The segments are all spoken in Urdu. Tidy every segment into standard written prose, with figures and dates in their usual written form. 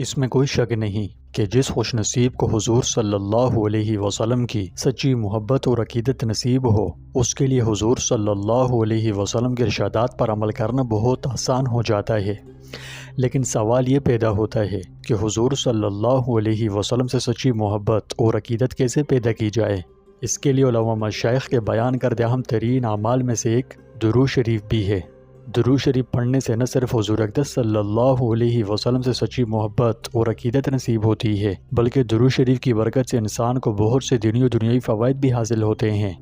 اس میں کوئی شک نہیں کہ جس خوش نصیب کو حضور صلی اللہ علیہ وسلم کی سچی محبت اور عقیدت نصیب ہو، اس کے لیے حضور صلی اللہ علیہ وسلم کے ارشادات پر عمل کرنا بہت آسان ہو جاتا ہے۔ لیکن سوال یہ پیدا ہوتا ہے کہ حضور صلی اللہ علیہ وسلم سے سچی محبت اور عقیدت کیسے پیدا کی جائے۔ اس کے لیے علماء مشائخ کے بیان کردہ اہم ترین اعمال میں سے ایک درود شریف بھی ہے۔ درود شریف پڑھنے سے نہ صرف حضور اقدس صلی اللہ علیہ وسلم سے سچی محبت اور عقیدت نصیب ہوتی ہے، بلکہ درود شریف کی برکت سے انسان کو بہت سے دینی و دنیاوی فوائد بھی حاصل ہوتے ہیں۔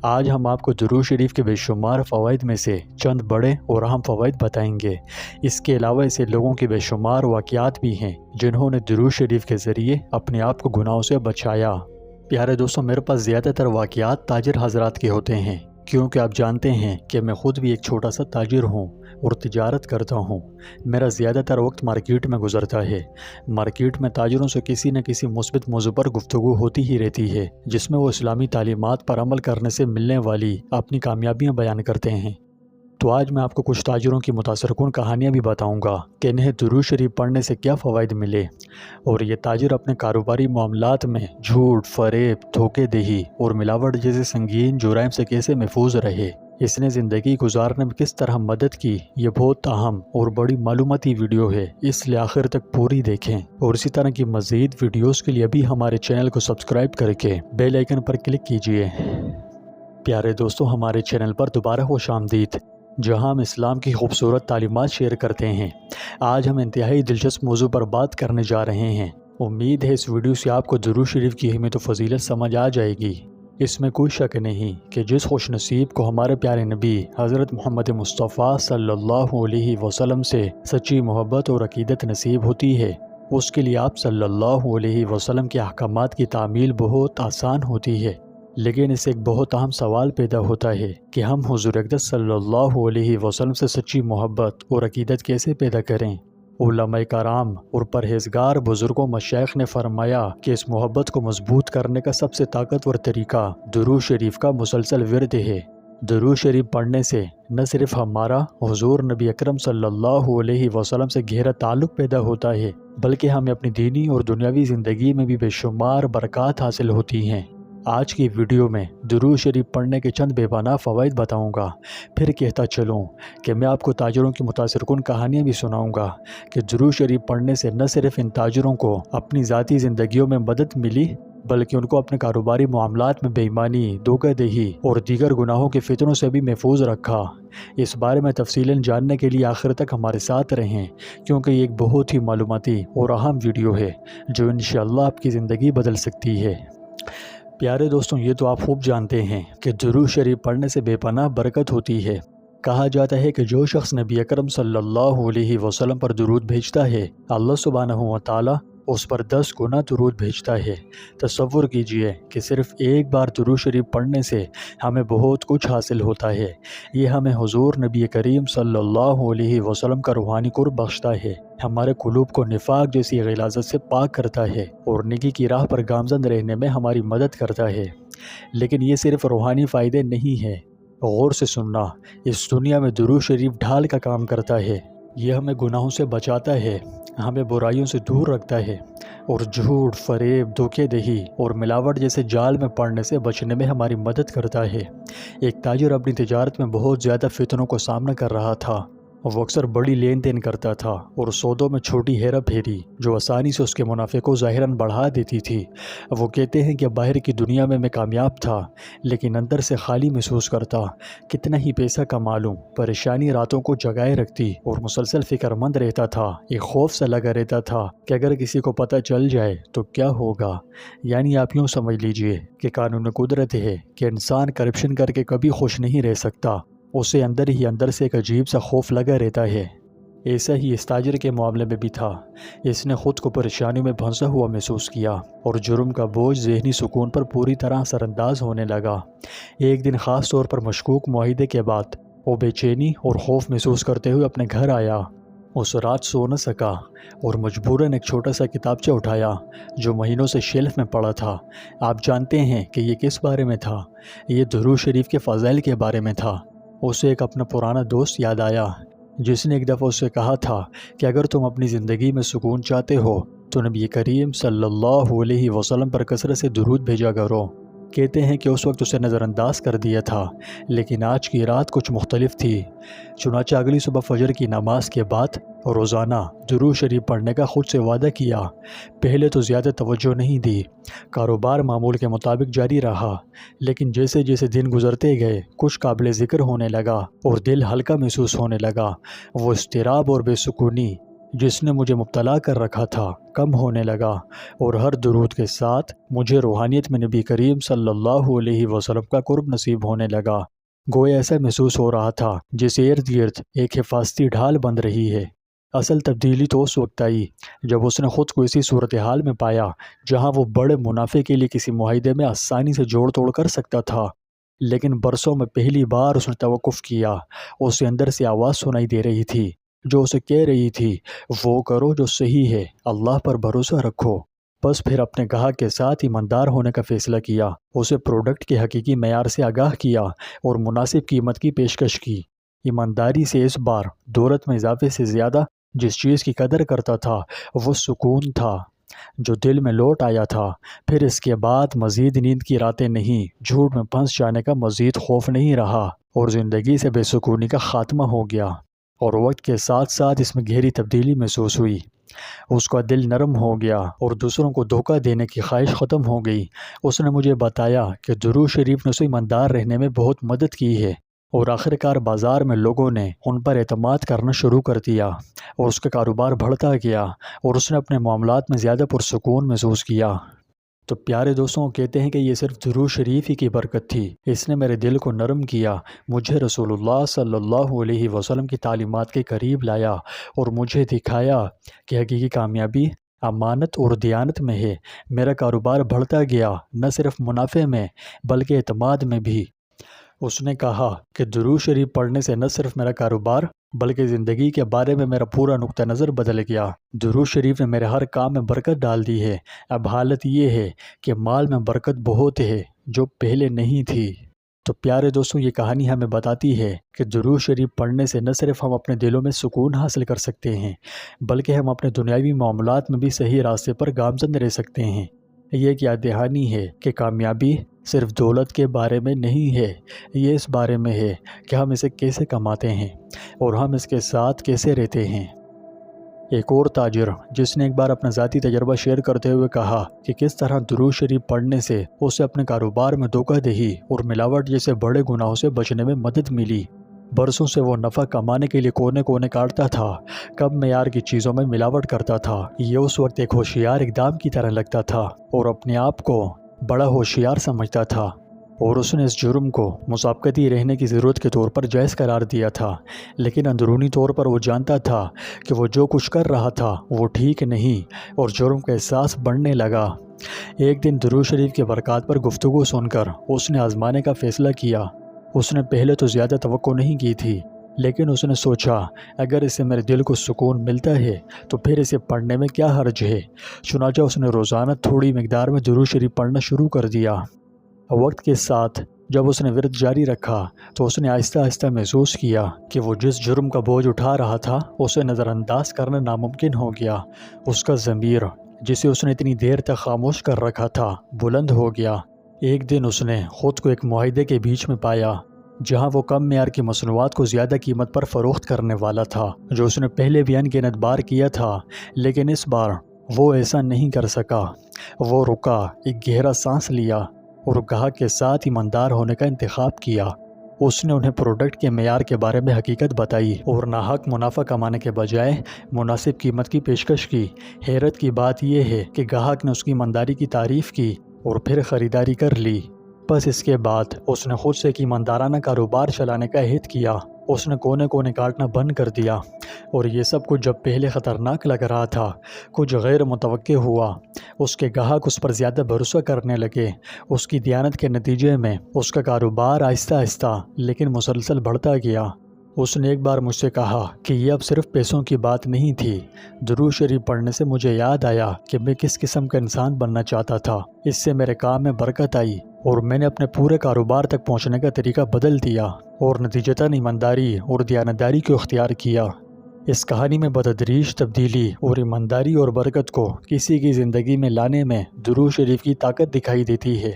آج ہم آپ کو درود شریف کے بے شمار فوائد میں سے چند بڑے اور اہم فوائد بتائیں گے۔ اس کے علاوہ ایسے لوگوں کے بے شمار واقعات بھی ہیں جنہوں نے درود شریف کے ذریعے اپنے آپ کو گناہوں سے بچایا۔ پیارے دوستوں، میرے پاس زیادہ تر واقعات تاجر حضرات کے ہوتے ہیں، کیونکہ آپ جانتے ہیں کہ میں خود بھی ایک چھوٹا سا تاجر ہوں اور تجارت کرتا ہوں۔ میرا زیادہ تر وقت مارکیٹ میں گزرتا ہے۔ مارکیٹ میں تاجروں سے کسی نہ کسی مثبت موضوع پر گفتگو ہوتی ہی رہتی ہے، جس میں وہ اسلامی تعلیمات پر عمل کرنے سے ملنے والی اپنی کامیابیاں بیان کرتے ہیں۔ تو آج میں آپ کو کچھ تاجروں کی متاثر کن کہانیاں بھی بتاؤں گا کہ انہیں درود شریف پڑھنے سے کیا فوائد ملے، اور یہ تاجر اپنے کاروباری معاملات میں جھوٹ، فریب، دھوکے دہی اور ملاوٹ جیسے سنگین جرائم سے کیسے محفوظ رہے، اس نے زندگی گزارنے میں کس طرح مدد کی۔ یہ بہت اہم اور بڑی معلوماتی ویڈیو ہے، اس لیے آخر تک پوری دیکھیں، اور اسی طرح کی مزید ویڈیوز کے لیے ابھی ہمارے چینل کو سبسکرائب کر کے بیل آئیکن پر کلک کیجئے۔ پیارے دوستوں، ہمارے چینل پر دوبارہ خوش آمدید، جہاں ہم اسلام کی خوبصورت تعلیمات شیئر کرتے ہیں۔ آج ہم انتہائی دلچسپ موضوع پر بات کرنے جا رہے ہیں۔ امید ہے اس ویڈیو سے آپ کو درود شریف کی اہمیت و فضیلت سمجھ آ جائے گی۔ اس میں کوئی شک نہیں کہ جس خوش نصیب کو ہمارے پیارے نبی حضرت محمد مصطفیٰ صلی اللہ علیہ وسلم سے سچی محبت اور عقیدت نصیب ہوتی ہے، اس کے لیے آپ صلی اللہ علیہ وسلم کے احکامات کی تعمیل بہت آسان ہوتی ہے۔ لیکن اس سے ایک بہت اہم سوال پیدا ہوتا ہے کہ ہم حضور اقدس صلی اللہ علیہ وسلم سے سچی محبت اور عقیدت کیسے پیدا کریں۔ علماء کرام اور پرہیزگار بزرگوں مشائخ نے فرمایا کہ اس محبت کو مضبوط کرنے کا سب سے طاقتور طریقہ درود شریف کا مسلسل ورد ہے۔ درود شریف پڑھنے سے نہ صرف ہمارا حضور نبی اکرم صلی اللہ علیہ وسلم سے گہرا تعلق پیدا ہوتا ہے، بلکہ ہمیں اپنی دینی اور دنیاوی زندگی میں بھی بے شمار برکات حاصل ہوتی ہیں۔ آج کی ویڈیو میں درود شریف پڑھنے کے چند بے پناہ فوائد بتاؤں گا، پھر کہتا چلوں کہ میں آپ کو تاجروں کی متاثر کن کہانیاں بھی سناؤں گا کہ درود شریف پڑھنے سے نہ صرف ان تاجروں کو اپنی ذاتی زندگیوں میں مدد ملی، بلکہ ان کو اپنے کاروباری معاملات میں بے ایمانی، دھوکہ دہی اور دیگر گناہوں کے فتنوں سے بھی محفوظ رکھا۔ اس بارے میں تفصیلاً جاننے کے لیے آخر تک ہمارے ساتھ رہیں، کیونکہ یہ ایک بہت ہی معلوماتی اور اہم ویڈیو ہے جو انشاءاللہ آپ کی زندگی بدل سکتی ہے۔ پیارے دوستوں، یہ تو آپ خوب جانتے ہیں کہ درود شریف پڑھنے سے بے پناہ برکت ہوتی ہے۔ کہا جاتا ہے کہ جو شخص نبی اکرم صلی اللہ علیہ وسلم پر درود بھیجتا ہے، اللہ سبحانہ و تعالی اس پر 10 گنا درود بھیجتا ہے۔ تصور کیجئے کہ صرف ایک بار درود شریف پڑھنے سے ہمیں بہت کچھ حاصل ہوتا ہے۔ یہ ہمیں حضور نبی کریم صلی اللہ علیہ وسلم کا روحانی قرب بخشتا ہے، ہمارے قلوب کو نفاق جیسی غلاظت سے پاک کرتا ہے اور نیکی کی راہ پر گامزن رہنے میں ہماری مدد کرتا ہے۔ لیکن یہ صرف روحانی فائدے نہیں ہیں، غور سے سننا، اس دنیا میں درود شریف ڈھال کا کام کرتا ہے۔ یہ ہمیں گناہوں سے بچاتا ہے، ہمیں برائیوں سے دور رکھتا ہے، اور جھوٹ، فریب، دھوکے دہی اور ملاوٹ جیسے جال میں پڑنے سے بچنے میں ہماری مدد کرتا ہے۔ ایک تاجر اپنی تجارت میں بہت زیادہ فتنوں کو سامنا کر رہا تھا۔ وہ اکثر بڑی لین دین کرتا تھا اور سودوں میں چھوٹی ہیرا پھیری جو آسانی سے اس کے منافع کو ظاہراً بڑھا دیتی تھی۔ وہ کہتے ہیں کہ باہر کی دنیا میں کامیاب تھا، لیکن اندر سے خالی محسوس کرتا۔ کتنا ہی پیسہ کما لوں، پریشانی راتوں کو جگائے رکھتی اور مسلسل فکر مند رہتا تھا۔ ایک خوف سا لگا رہتا تھا کہ اگر کسی کو پتہ چل جائے تو کیا ہوگا۔ یعنی آپ یوں سمجھ لیجئے کہ قانون قدرت ہے کہ انسان کرپشن کر کے کبھی خوش نہیں رہ سکتا، اسے اندر ہی اندر سے ایک عجیب سا خوف لگا رہتا ہے۔ ایسا ہی اس تاجر کے معاملے میں بھی تھا۔ اس نے خود کو پریشانیوں میں پھنسا ہوا محسوس کیا اور جرم کا بوجھ ذہنی سکون پر پوری طرح اثر انداز ہونے لگا۔ ایک دن خاص طور پر مشکوک معاہدے کے بعد وہ بے چینی اور خوف محسوس کرتے ہوئے اپنے گھر آیا۔ اس رات سو نہ سکا اور مجبوراً ایک چھوٹا سا کتابچہ اٹھایا جو مہینوں سے شیلف میں پڑا تھا۔ آپ جانتے ہیں کہ یہ کس بارے میں تھا؟ یہ درود شریف کے فضائل کے بارے میں تھا۔ اسے ایک اپنا پرانا دوست یاد آیا جس نے ایک دفعہ اس سے کہا تھا کہ اگر تم اپنی زندگی میں سکون چاہتے ہو تو نبی کریم صلی اللہ علیہ وسلم پر کثرت سے درود بھیجا کرو۔ کہتے ہیں کہ اس وقت اسے نظر انداز کر دیا تھا، لیکن آج کی رات کچھ مختلف تھی۔ چنانچہ اگلی صبح فجر کی نماز کے بعد روزانہ درود شریف پڑھنے کا خود سے وعدہ کیا۔ پہلے تو زیادہ توجہ نہیں دی، کاروبار معمول کے مطابق جاری رہا، لیکن جیسے جیسے دن گزرتے گئے کچھ قابل ذکر ہونے لگا اور دل ہلکا محسوس ہونے لگا۔ وہ اضطراب اور بے سکونی جس نے مجھے مبتلا کر رکھا تھا کم ہونے لگا، اور ہر درود کے ساتھ مجھے روحانیت میں نبی کریم صلی اللہ علیہ وسلم کا قرب نصیب ہونے لگا۔ گویا ایسا محسوس ہو رہا تھا جسے ارد گرد ایک حفاظتی ڈھال بن رہی ہے۔ اصل تبدیلی تو اس وقت آئی جب اس نے خود کو اسی صورتحال میں پایا جہاں وہ بڑے منافع کے لیے کسی معاہدے میں آسانی سے جوڑ توڑ کر سکتا تھا، لیکن برسوں میں پہلی بار اس نے توقف کیا۔ اسے اندر سے آواز سنائی دے رہی تھی جو اسے کہہ رہی تھی، وہ کرو جو صحیح ہے، اللہ پر بھروسہ رکھو۔ بس پھر اپنے گاہک کے ساتھ ایماندار ہونے کا فیصلہ کیا، اسے پروڈکٹ کے حقیقی معیار سے آگاہ کیا اور مناسب قیمت کی پیشکش کی۔ ایمانداری سے اس بار دولت میں اضافے سے زیادہ جس چیز کی قدر کرتا تھا وہ سکون تھا جو دل میں لوٹ آیا تھا۔ پھر اس کے بعد مزید نیند کی راتیں نہیں، جھوٹ میں پھنس جانے کا مزید خوف نہیں رہا، اور زندگی سے بے سکونی کا خاتمہ ہو گیا۔ اور وقت کے ساتھ ساتھ اس میں گہری تبدیلی محسوس ہوئی۔ اس کا دل نرم ہو گیا اور دوسروں کو دھوکہ دینے کی خواہش ختم ہو گئی۔ اس نے مجھے بتایا کہ درود شریف نے اسے ایماندار رہنے میں بہت مدد کی ہے، اور آخرکار بازار میں لوگوں نے ان پر اعتماد کرنا شروع کر دیا اور اس کا کاروبار بڑھتا گیا اور اس نے اپنے معاملات میں زیادہ پرسکون محسوس کیا۔ تو پیارے دوستوں، کہتے ہیں کہ یہ صرف درود شریف ہی کی برکت تھی، اس نے میرے دل کو نرم کیا، مجھے رسول اللہ صلی اللہ علیہ وسلم کی تعلیمات کے قریب لایا اور مجھے دکھایا کہ حقیقی کامیابی امانت اور دیانت میں ہے۔ میرا کاروبار بڑھتا گیا، نہ صرف منافع میں بلکہ اعتماد میں بھی۔ اس نے کہا کہ درود شریف پڑھنے سے نہ صرف میرا کاروبار بلکہ زندگی کے بارے میں میرا پورا نقطہ نظر بدل گیا۔ درود شریف نے میرے ہر کام میں برکت ڈال دی ہے۔ اب حالت یہ ہے کہ مال میں برکت بہت ہے جو پہلے نہیں تھی۔ تو پیارے دوستوں، یہ کہانی ہمیں بتاتی ہے کہ درود شریف پڑھنے سے نہ صرف ہم اپنے دلوں میں سکون حاصل کر سکتے ہیں بلکہ ہم اپنے دنیاوی معاملات میں بھی صحیح راستے پر گامزن رہ سکتے ہیں۔ یہ ایک یاد دہانی ہے کہ کامیابی صرف دولت کے بارے میں نہیں ہے، یہ اس بارے میں ہے کہ ہم اسے کیسے کماتے ہیں اور ہم اس کے ساتھ کیسے رہتے ہیں۔ ایک اور تاجر جس نے ایک بار اپنا ذاتی تجربہ شیئر کرتے ہوئے کہا کہ کس طرح درود شریف پڑھنے سے اسے اپنے کاروبار میں دھوکہ دہی اور ملاوٹ جیسے بڑے گناہوں سے بچنے میں مدد ملی۔ برسوں سے وہ نفع کمانے کے لیے کونے کونے کاٹتا تھا، کم معیار کی چیزوں میں ملاوٹ کرتا تھا۔ یہ اس وقت ایک ہوشیار اقدام کی طرح لگتا تھا اور اپنے آپ کو بڑا ہوشیار سمجھتا تھا، اور اس نے اس جرم کو مسابقتی رہنے کی ضرورت کے طور پر جائز قرار دیا تھا، لیکن اندرونی طور پر وہ جانتا تھا کہ وہ جو کچھ کر رہا تھا وہ ٹھیک نہیں، اور جرم کا احساس بڑھنے لگا۔ ایک دن درود شریف کے برکات پر گفتگو سن کر اس نے آزمانے کا فیصلہ کیا۔ اس نے پہلے تو زیادہ توقع نہیں کی تھی، لیکن اس نے سوچا اگر اس سے میرے دل کو سکون ملتا ہے تو پھر اسے پڑھنے میں کیا حرج ہے۔ چنانچہ اس نے روزانہ تھوڑی مقدار میں درود شریف پڑھنا شروع کر دیا۔ وقت کے ساتھ جب اس نے ورد جاری رکھا تو اس نے آہستہ آہستہ محسوس کیا کہ وہ جس جرم کا بوجھ اٹھا رہا تھا اسے نظر انداز کرنا ناممکن ہو گیا۔ اس کا ضمیر جسے اس نے اتنی دیر تک خاموش کر رکھا تھا بلند ہو گیا۔ ایک دن اس نے خود کو ایک معاہدے کے بیچ میں پایا جہاں وہ کم معیار کی مصنوعات کو زیادہ قیمت پر فروخت کرنے والا تھا، جو اس نے پہلے بھی ان گنت بار کیا تھا، لیکن اس بار وہ ایسا نہیں کر سکا۔ وہ رکا، ایک گہرا سانس لیا اور گاہک کے ساتھ ایماندار ہونے کا انتخاب کیا۔ اس نے انہیں پروڈکٹ کے معیار کے بارے میں حقیقت بتائی اور ناحق منافع کمانے کے بجائے مناسب قیمت کی پیشکش کی۔ حیرت کی بات یہ ہے کہ گاہک نے اس کی ایمانداری کی تعریف کی اور پھر خریداری کر لی۔ بس اس کے بعد اس نے خود سے ایک ایماندارانہ کاروبار چلانے کا عہد کیا۔ اس نے کونے کونے کاٹنا بند کر دیا، اور یہ سب کچھ جب پہلے خطرناک لگ رہا تھا، کچھ غیر متوقع ہوا۔ اس کے گاہک اس پر زیادہ بھروسہ کرنے لگے۔ اس کی دیانت کے نتیجے میں اس کا کاروبار آہستہ آہستہ لیکن مسلسل بڑھتا گیا۔ اس نے ایک بار مجھ سے کہا کہ یہ اب صرف پیسوں کی بات نہیں تھی۔ درود شریف پڑھنے سے مجھے یاد آیا کہ میں کس قسم کا انسان بننا چاہتا تھا۔ اس سے میرے کام میں برکت آئی اور میں نے اپنے پورے کاروبار تک پہنچنے کا طریقہ بدل دیا اور نتیجتاً ایمانداری اور دیانتداری کو اختیار کیا۔ اس کہانی میں بتدریج تبدیلی اور ایمانداری اور برکت کو کسی کی زندگی میں لانے میں درود شریف کی طاقت دکھائی دیتی ہے۔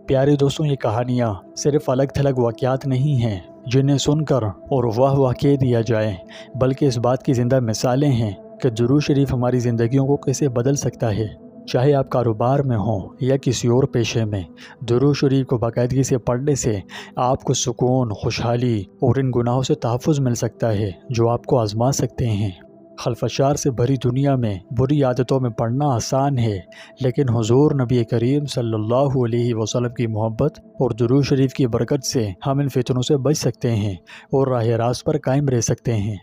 پیارے دوستوں، یہ کہانیاں صرف الگ تھلگ واقعات نہیں ہیں جنہیں سن کر اور واہ واہ کہہ دیا جائے، بلکہ اس بات کی زندہ مثالیں ہیں کہ درود شریف ہماری زندگیوں کو کیسے بدل سکتا ہے۔ چاہے آپ کاروبار میں ہوں یا کسی اور پیشے میں، درود شریف کو باقاعدگی سے پڑھنے سے آپ کو سکون، خوشحالی اور ان گناہوں سے تحفظ مل سکتا ہے جو آپ کو آزما سکتے ہیں۔ خلفشار سے بھری دنیا میں بری عادتوں میں پڑنا آسان ہے، لیکن حضور نبی کریم صلی اللہ علیہ وسلم کی محبت اور درود شریف کی برکت سے ہم ان فتنوں سے بچ سکتے ہیں اور راہ راست پر قائم رہ سکتے ہیں۔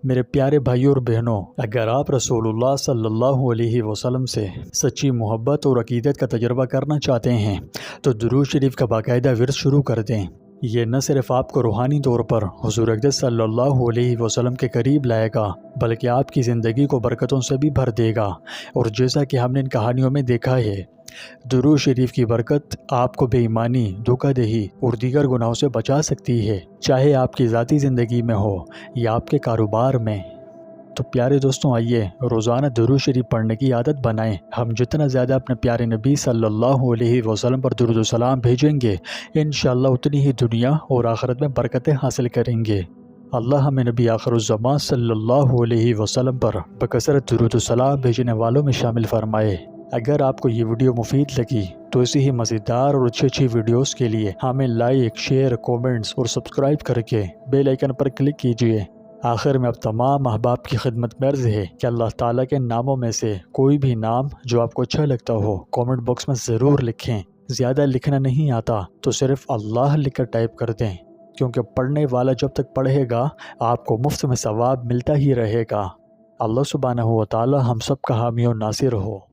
میرے پیارے بھائیوں اور بہنوں، اگر آپ رسول اللہ صلی اللہ علیہ وسلم سے سچی محبت اور عقیدت کا تجربہ کرنا چاہتے ہیں تو درود شریف کا باقاعدہ ورد شروع کر دیں۔ یہ نہ صرف آپ کو روحانی طور پر حضور اقدس صلی اللہ علیہ وسلم کے قریب لائے گا، بلکہ آپ کی زندگی کو برکتوں سے بھی بھر دے گا۔ اور جیسا کہ ہم نے ان کہانیوں میں دیکھا ہے، درود شریف کی برکت آپ کو بے ایمانی، دھوکہ دہی اور دیگر گناہوں سے بچا سکتی ہے، چاہے آپ کی ذاتی زندگی میں ہو یا آپ کے کاروبار میں۔ تو پیارے دوستوں، آئیے روزانہ درود شریف پڑھنے کی عادت بنائیں۔ ہم جتنا زیادہ اپنے پیارے نبی صلی اللہ علیہ وسلم پر درود و سلام بھیجیں گے، انشاءاللہ اتنی ہی دنیا اور آخرت میں برکتیں حاصل کریں گے۔ اللہ ہمیں نبی آخر الزمان صلی اللہ علیہ وسلم پر بکثرت درود و سلام بھیجنے والوں میں شامل فرمائے۔ اگر آپ کو یہ ویڈیو مفید لگی تو اسی ہی مزیدار اور اچھی ویڈیوز کے لیے ہمیں لائک، شیئر، کومنٹس اور سبسکرائب کر کے بیل آئیکن پر کلک کیجیے۔ آخر میں اب تمام احباب کی خدمت میں عرض ہے کہ اللہ تعالیٰ کے ناموں میں سے کوئی بھی نام جو آپ کو اچھا لگتا ہو کومنٹ باکس میں ضرور لکھیں۔ زیادہ لکھنا نہیں آتا تو صرف اللہ لکھ کر ٹائپ کر دیں، کیونکہ پڑھنے والا جب تک پڑھے گا آپ کو مفت میں ثواب ملتا ہی رہے گا۔ اللہ سبحانہ و تعالیٰ ہم سب کا حامی و ناصر ہو۔